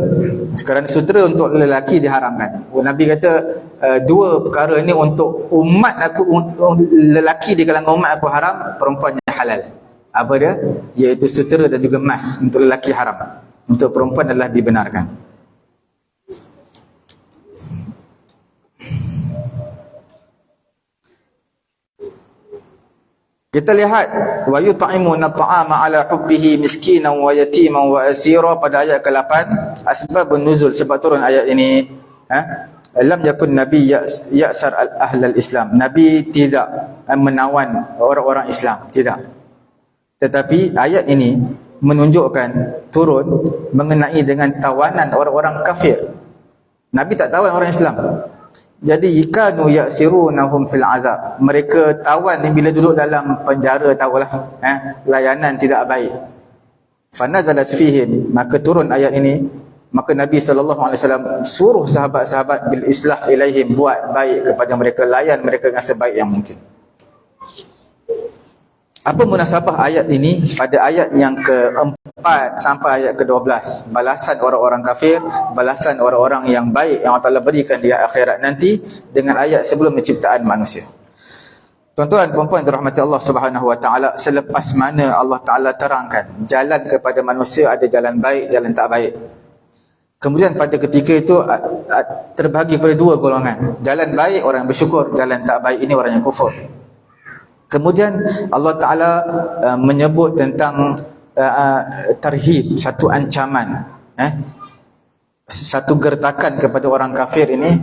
Sekarang sutera untuk lelaki diharamkan. Nabi kata dua perkara ni untuk umat aku, untuk lelaki di kalangan umat aku haram, perempuan yang halal. Apa dia? Iaitu sutera dan juga emas. Untuk lelaki haram, untuk perempuan adalah dibenarkan. Kita lihat wa yut'imuna at'ama ala hubbihi miskinan wa yatiman wa asira pada ayat ke-8. Asbabun nuzul, sebab turun ayat ini, lam yakun nabi ya'sar ahlal Islam. Nabi tidak menawan orang-orang Islam, tidak. Tetapi ayat ini menunjukkan turun mengenai dengan tawanan orang-orang kafir. Nabi tak tawan orang Islam. Jadi ikanu ya'sirunahum fil azab. Mereka tawan ni bila duduk dalam penjara, tahulah layanan tidak baik. Fanazalat fihim, maka turun ayat ini. Maka Nabi SAW suruh sahabat-sahabat bil islah ilaihim, buat baik kepada mereka, layan mereka dengan sebaik yang mungkin. Apa munasabah ayat ini pada ayat yang ke-4 sampai ayat ke-12? Balasan orang-orang kafir, balasan orang-orang yang baik yang Allah Ta'ala berikan di akhirat nanti, dengan ayat sebelum penciptaan manusia. Tuan-tuan, puan-puan dirahmati Allah Subhanahu wa Ta'ala, selepas mana Allah Ta'ala terangkan jalan kepada manusia, ada jalan baik, jalan tak baik. Kemudian pada ketika itu terbagi pada dua golongan. Jalan baik orang yang bersyukur, jalan tak baik ini orang yang kufur. Kemudian Allah Ta'ala menyebut tentang tarhib, satu ancaman, satu gertakan kepada orang kafir ini,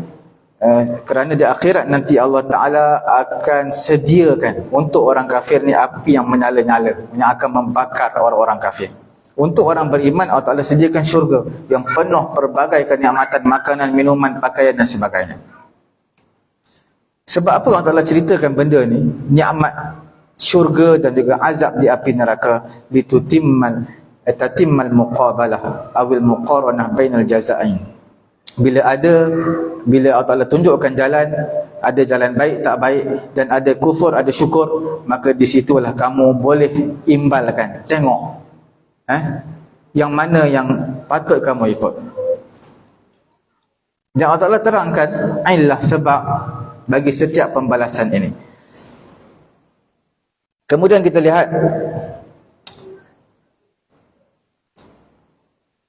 kerana di akhirat nanti Allah Ta'ala akan sediakan untuk orang kafir ni api yang menyala-nyala, yang akan membakar orang-orang kafir. Untuk orang beriman, Allah Ta'ala sediakan syurga yang penuh pelbagai kenikmatan, makanan, minuman, pakaian dan sebagainya. Sebab apa Allah Ta'ala ceritakan benda ni, nikmat syurga dan juga azab di api neraka, tatimmal muqabalah awil muqaranah bainal jazaain. Bila Allah Ta'ala tunjukkan jalan, ada jalan baik, tak baik, dan ada kufur, ada syukur, maka di situlah kamu boleh imbalkan, tengok yang mana yang patut kamu ikut. Dan Allah Ta'ala terangkan illah, sebab bagi setiap pembalasan ini. Kemudian kita lihat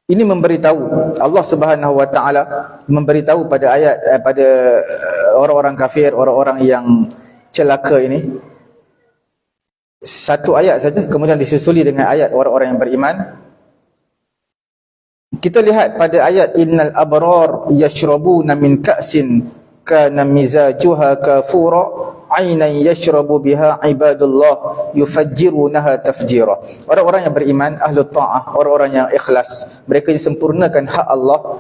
ini memberitahu, Allah Subhanahu wa taala memberitahu pada ayat pada orang-orang kafir, orang-orang yang celaka ini. Satu ayat saja kemudian disusuli dengan ayat orang-orang yang beriman. Kita lihat pada ayat innal abrar yashrabuna min ka'sin kana mizajuha kafura aynan yashrabu biha ibadullah yufajjirunaha tafjira. Orang-orang yang beriman, ahlu ta'ah, orang-orang yang ikhlas, mereka sempurnakan hak Allah.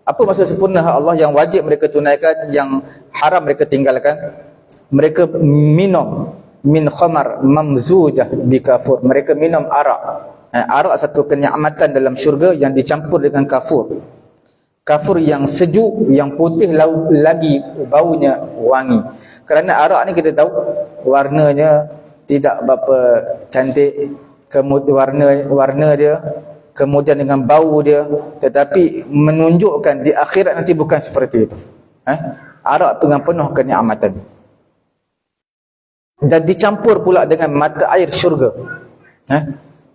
Apa maksud sempurna hak Allah? Yang wajib mereka tunaikan, yang haram mereka tinggalkan. Mereka minum min khamar mamzujah bikafur, mereka minum arak. Arak satu kenikmatan dalam syurga yang dicampur dengan kafur. Kafur yang sejuk, yang putih lagi baunya wangi. Kerana arak ni kita tahu warnanya tidak berapa cantik, kemudian warna dia, kemudian dengan bau dia, tetapi menunjukkan di akhirat nanti bukan seperti itu. Arak dengan penuh kenikmatan. Dan dicampur pula dengan mata air syurga.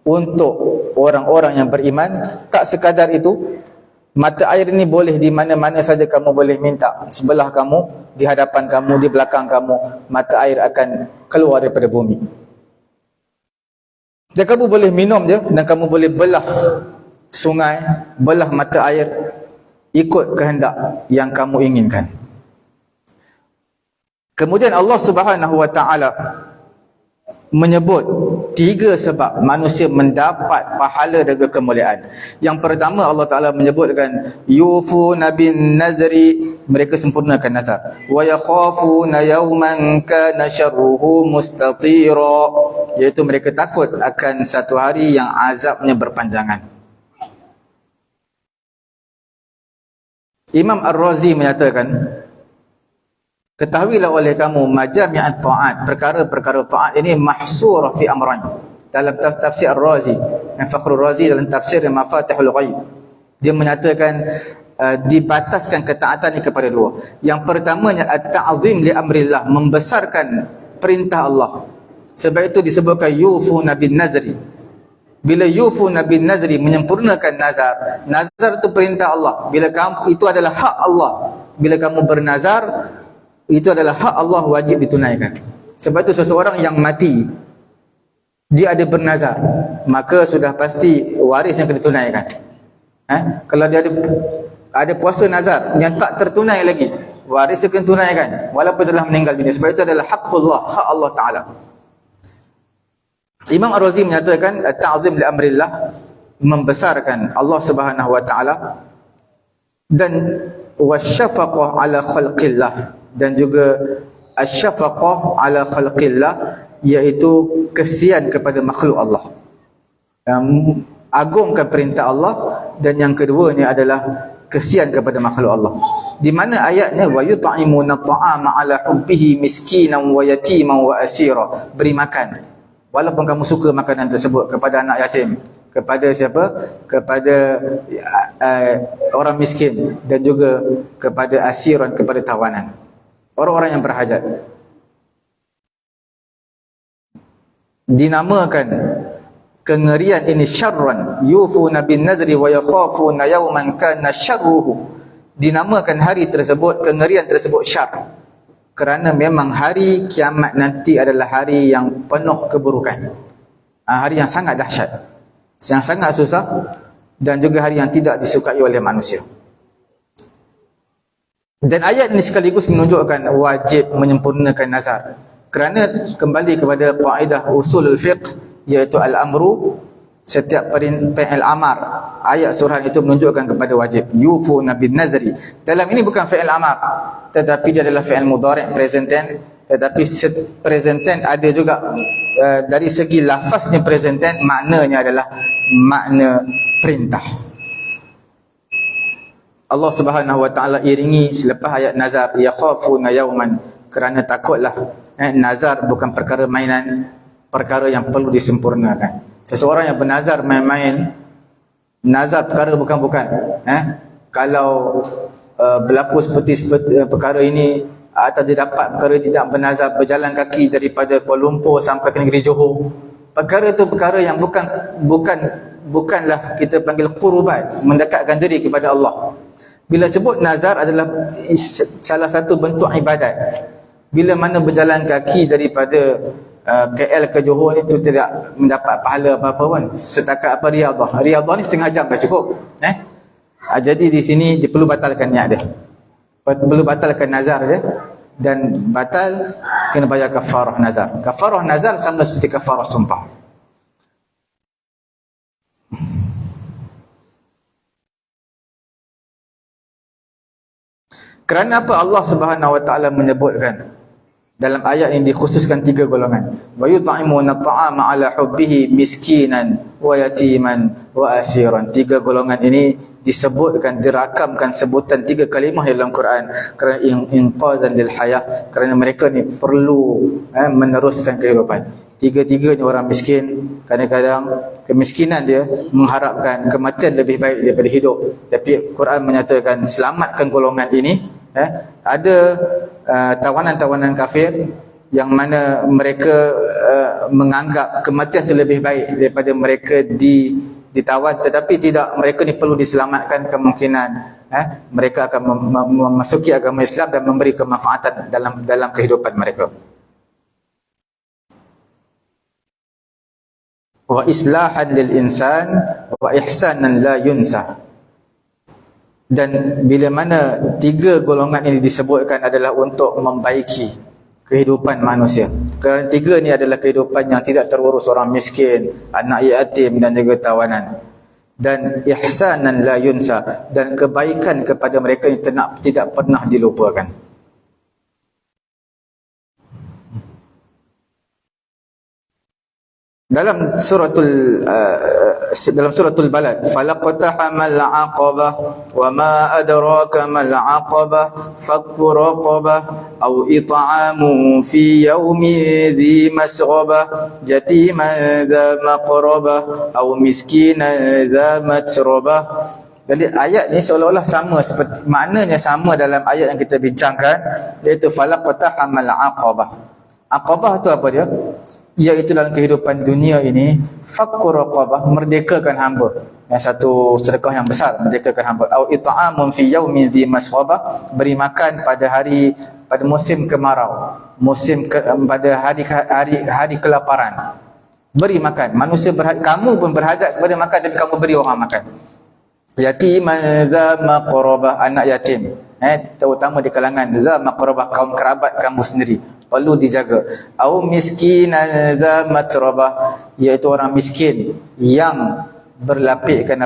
Untuk orang-orang yang beriman, tak sekadar itu, mata air ini boleh di mana-mana saja kamu boleh minta. Sebelah kamu, di hadapan kamu, di belakang kamu, mata air akan keluar daripada bumi. Dan kamu boleh minum je, dan kamu boleh belah sungai, belah mata air ikut kehendak yang kamu inginkan. Kemudian Allah Subhanahu wa taala menyebut 3 sebab manusia mendapat pahala dan kemuliaan. Yang pertama, Allah Ta'ala menyebutkan yufuna bin nadri, mereka sempurnakan nazar. Wa yakhafuna yawman kana syarruhu mustatira, iaitu mereka takut akan satu hari yang azabnya berpanjangan. Imam Ar-Razi menyatakan, ketahuilah oleh kamu majami'at ta'at, perkara-perkara ta'at ini mahsur fi amrain. Dalam tafsir Ar-Razi, Fakhrul Razi dalam tafsir Mafatihul Ghaib, dia menyatakan dibataskan ketaatan ini kepada 2. Yang pertamanya at-ta'zim li amrillah, membesarkan perintah Allah. Sebab itu disebutkan yufuna bin nazri. Bila yufuna bin nazri, menyempurnakan nazar. Nazar itu perintah Allah. Bila kamu, itu adalah hak Allah. Bila kamu bernazar, itu adalah hak Allah, wajib ditunaikan. Sebab itu seseorang yang mati, dia ada bernazar, maka sudah pasti waris yang kena tunaikan. Kalau dia ada puasa nazar yang tak tertunai lagi, waris dia kena tunaikan walaupun telah meninggal dunia. Sebab itu adalah haqqullah, hak Allah Ta'ala. Imam Ar-Razi menyatakan ta'zim li amrillah, membesarkan Allah Subhanahu wa taala, dan wasyafaqah ala khalqillah, dan juga asyafaqah ala khalqillah, iaitu kesian kepada makhluk Allah, agungkan perintah Allah. Dan yang keduanya adalah kesian kepada makhluk Allah. Di mana ayatnya wa yut'imuna at'ama ala hubbihi miskinan wa yatiman wa asira, beri makan walaupun kamu suka makanan tersebut kepada anak yatim, kepada siapa? Kepada orang miskin, dan juga kepada asiran, kepada tawanan, orang-orang yang berhajat. Dinamakan kengerian ini syarran, yufuna bin nadri wa yakhafuna yawman kana syarruhu. Dinamakan hari tersebut, kengerian tersebut, syar, kerana memang hari kiamat nanti adalah hari yang penuh keburukan, hari yang sangat dahsyat, yang sangat susah, dan juga hari yang tidak disukai oleh manusia. Dan ayat ini sekaligus menunjukkan wajib menyempurnakan nazar. Kerana kembali kepada kaedah usulul fiqh, iaitu al-amru, setiap fi'il amar, ayat surah itu menunjukkan kepada wajib. Yufuna bin nazri, dalam ini bukan fi'il amar, tetapi dia adalah fi'il mudhari' present tense. Tetapi present tense ada juga dari segi lafaznya present tense, maknanya adalah makna perintah. Allah Subhanahu wa taala iringi selepas ayat nazar, yakhafuna yawman, kerana takutlah. Nazar bukan perkara mainan, perkara yang perlu disempurnakan. Seseorang yang bernazar main-main, nazar perkara bukan-bukan. Kalau berlaku seperti perkara ini, atau dia dapat perkara tidak bernazar berjalan kaki daripada Kuala Lumpur sampai ke negeri Johor. Perkara itu perkara yang bukanlah kita panggil qurbat, mendekatkan diri kepada Allah. Bila sebut nazar adalah salah satu bentuk ibadat. Bila mana berjalan kaki daripada KL ke Johor itu tidak mendapat pahala apa-apa pun. Setakat apa riadah. Riadah ni setengah jam dah cukup. Jadi di sini dia perlu batalkan niat dia. Perlu batalkan nazar dia. Dan batal kena bayar kafarah nazar. Kafarah nazar sama seperti kafarah sumpah. Kerana apa Allah Subhanahu Wa Taala menyebutkan dalam ayat ini dikhususkan 3 golongan. Wa yut'imuna at'ama 'ala hubbihi miskinan wa yatiman wa asiran. 3 golongan ini disebutkan, dirakamkan sebutan 3 kalimah dalam Quran kerana inqazan lil hayah, kerana mereka ni perlu meneruskan kehidupan. 3-3 ni orang miskin, kadang-kadang kemiskinan dia mengharapkan kematian lebih baik daripada hidup. Tapi Quran menyatakan selamatkan golongan ini. Ada tawanan-tawanan kafir yang mana mereka menganggap kematian itu lebih baik daripada mereka ditawan, tetapi tidak, mereka ni perlu diselamatkan kemungkinan mereka akan memasuki agama Islam dan memberi kemanfaatan dalam kehidupan mereka. Wa islahan lil insan wa ihsanan la yunsa. Dan bila mana 3 golongan ini disebutkan adalah untuk membaiki kehidupan manusia. Kerana 3 ni adalah kehidupan yang tidak terurus, orang miskin, anak yatim dan juga tawanan. Dan ihsanan la yunsa, dan kebaikan kepada mereka yang tidak pernah dilupakan. Dalam suratul Balad, falaqtahamal aqabah wa ma adraka mal aqabah fakku raqabah aw it'amu fi yawmin dhi masghabah yatiman dha maqrabah aw miskinan dha matrabah. Jadi ayat ni seolah-olah sama, seperti maknanya sama dalam ayat yang kita bincangkan, iaitu falaqtahamal aqabah. Aqabah tu apa dia? Iaitu dalam kehidupan dunia ini, fakku raqabah, merdekakan hamba. Yang satu sedekah yang besar, merdekakan hamba. Au it'amun fi yaumin dhi masghaba, beri makan pada musim kemarau, pada hari kelaparan. Beri makan. Manusia kamu pun berhajat kepada makan, tapi kamu beri orang makan. Yatiman dha maqrabah, anak yatim. Terutama di kalangan dha maqrabah, kaum kerabat kamu sendiri, perlu dijaga. Au miskinan dha matrabah, iaitu orang miskin yang berlapikkan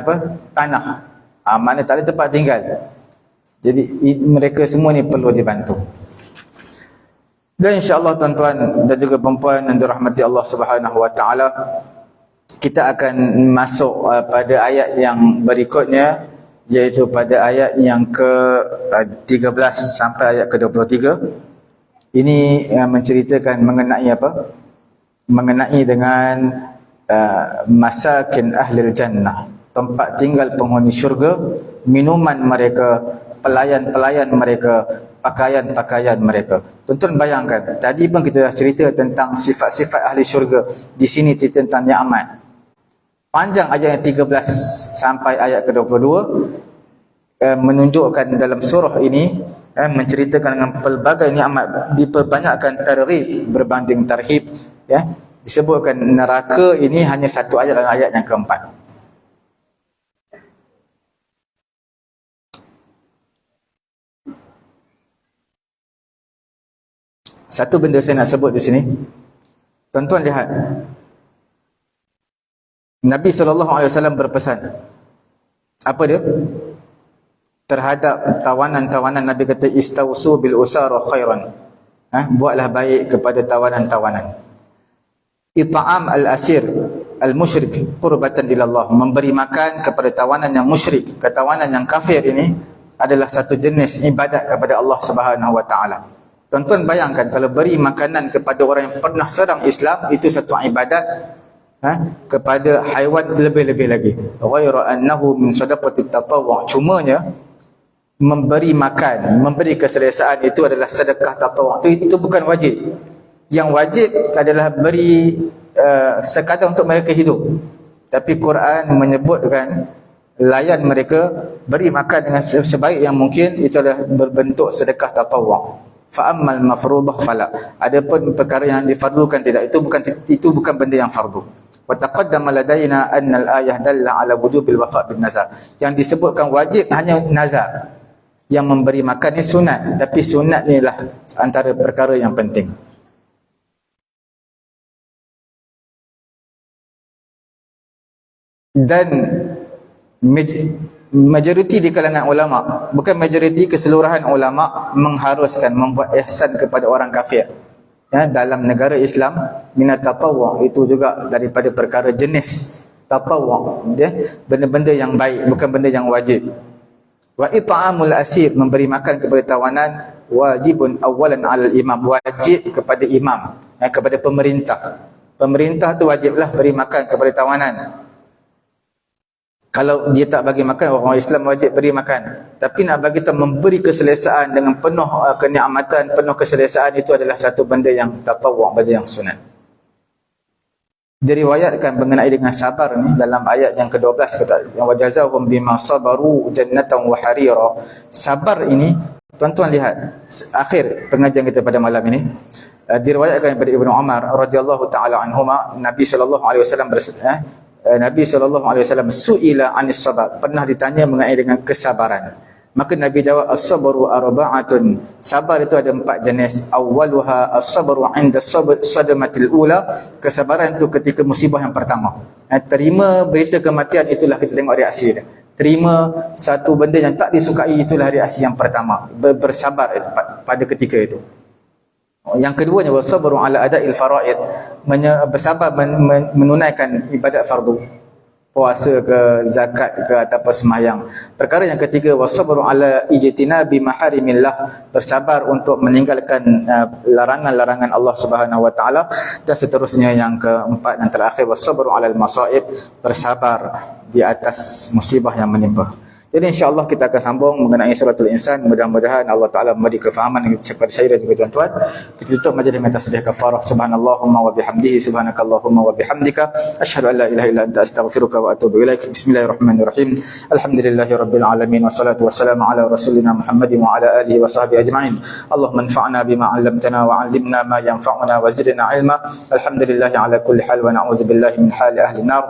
tanah. Maknanya tak ada tempat tinggal. Jadi mereka semua ni perlu dibantu. Dan insya-Allah tuan-tuan dan juga puan-puan yang dirahmati Allah Subhanahu Wa Taala, kita akan masuk pada ayat yang berikutnya, iaitu pada ayat yang ke-13 sampai ayat ke-23. Ini menceritakan mengenai apa? Mengenai dengan masakin ahlil jannah, tempat tinggal penghuni syurga, minuman mereka, pelayan-pelayan mereka, pakaian-pakaian mereka. Tuan-tuan bayangkan, tadi pun kita dah cerita tentang sifat-sifat ahli syurga. Di sini cerita tentang nikmat. Panjang ayat yang 13 sampai ayat ke-22 menunjukkan dalam surah ini menceritakan dengan pelbagai nikmat, diperbanyakkan targhib berbanding tarhib, disebutkan neraka ini hanya satu ayat dalam ayat yang keempat. Satu benda saya nak sebut di sini, tuan-tuan lihat, Nabi SAW berpesan. Apa dia? Terhadap tawanan-tawanan, Nabi kata istausu bil usara khairan. Buatlah baik kepada tawanan-tawanan. It'am al-asir al-musyrik qurbatan ila Allah, memberi makan kepada tawanan yang musyrik, tawanan yang kafir ini adalah satu jenis ibadat kepada Allah Subhanahu Wa Taala. Tuan-tuan bayangkan kalau beri makanan kepada orang yang pernah serang Islam, itu satu ibadat. Kepada haiwan lebih-lebih lagi. Ghaira annahu min sadaqati tatawwu', cumanya memberi makan, memberi keselesaan itu adalah sedekah tatawwu. Itu bukan wajib. Yang wajib adalah beri sekadar untuk mereka hidup. Tapi Quran menyebutkan layan mereka, beri makan dengan sebaik yang mungkin, itu adalah berbentuk sedekah tatawwu. Fa ammal mafruḍah fala. Adapun perkara yang difardukan tidak, itu bukan benda yang fardu. Wa taqaddama ladaina anna al-ayah dalla ala wujubil wafa' bin nazar. Yang disebutkan wajib hanya nazar. Yang memberi makan ni sunat, tapi sunat ni lah antara perkara yang penting. Dan majoriti di kalangan ulama, bukan majoriti, keseluruhan ulama mengharuskan membuat ihsan kepada orang kafir. Ya, dalam negara Islam, minat tatawwu itu juga daripada perkara jenis tatawwu, ya, benda-benda yang baik, bukan benda yang wajib. Wa it'amul asir, memberi makan kepada tawanan, wajibun awalan 'alal imam, wajib kepada imam, kepada pemerintah. Pemerintah tu wajiblah beri makan kepada tawanan. Kalau dia tak bagi makan, orang Islam wajib beri makan. Tapi nak bagi kita memberi keselesaan dengan penuh kenikmatan, penuh keselesaan, itu adalah satu benda yang tatawwu', benda yang sunat. Diriwayatkan mengenai dengan sabar ni dalam ayat yang ke-12 kata, wa jazaahum bima sabaru jannatan wa harira. Sabar ini, tuan-tuan lihat akhir pengajian kita pada malam ini, diriwayatkan daripada Ibnu Umar radhiyallahu taala anhuma, Nabi sallallahu alaihi wasallam Nabi SAW su'ila anis sabar, pernah ditanya mengenai dengan kesabaran. Maka Nabi jawab, as-sabru arba'atun, sabar itu ada 4 jenis. Awwaluha as-sabru 'inda sadamatil ula, kesabaran itu ketika musibah yang pertama. Terima berita kematian, itulah kita tengok reaksi dia. Terima satu benda yang tak disukai, itulah reaksi yang pertama. Bersabar pada ketika itu. Yang keduanya, wasabru ala ada'il faraid, bersabar menunaikan ibadat fardu, puasa ke, zakat ke, ataupun sembahyang. Perkara yang ketiga, wasabru ala ijtinabi maharimillah, bersabar untuk meninggalkan larangan-larangan Allah Subhanahu wa taala. Dan seterusnya yang keempat, yang terakhir, wasabru ala al-masaib, bersabar di atas musibah yang menimpa. Jadi insya-Allah kita akan sambung mengenai suratul insan. Mudah-mudahan Allah Taala memberi kefahaman kepada saya dan juga tuan-tuan. Kita tutup majlis dengan tasbih kafarah. Subhanallahumma wa bihamdihi, subhanakallahumma wa bihamdika, asyhadu an la ilaha illa anta, astaghfiruka wa atubu ilaik. Bismillahirrahmanirrahim. Alhamdulillahirabbil alamin, wassalatu wassalamu ala rasulina Muhammadin wa ala alihi wa sahbihi ajma'in. Allahumma anfa'na bima 'allamtana wa 'allimna ma yanfa'una wa zidna 'ilma. Alhamdulillahi ala kulli hal wa na'udzu billahi min hali ahli nar.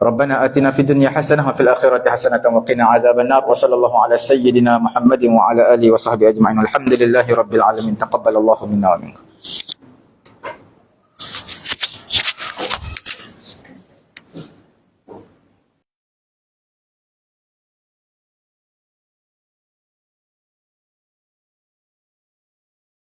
ربنا آتنا في الدنيا حسنة وفي الآخرة حسنة وقنا عذاب النار. وصلى الله على سيدنا محمد وعلى آله وصحبه أجمعين. الحمد لله رب العالمين. تقبل الله منا ومنكم.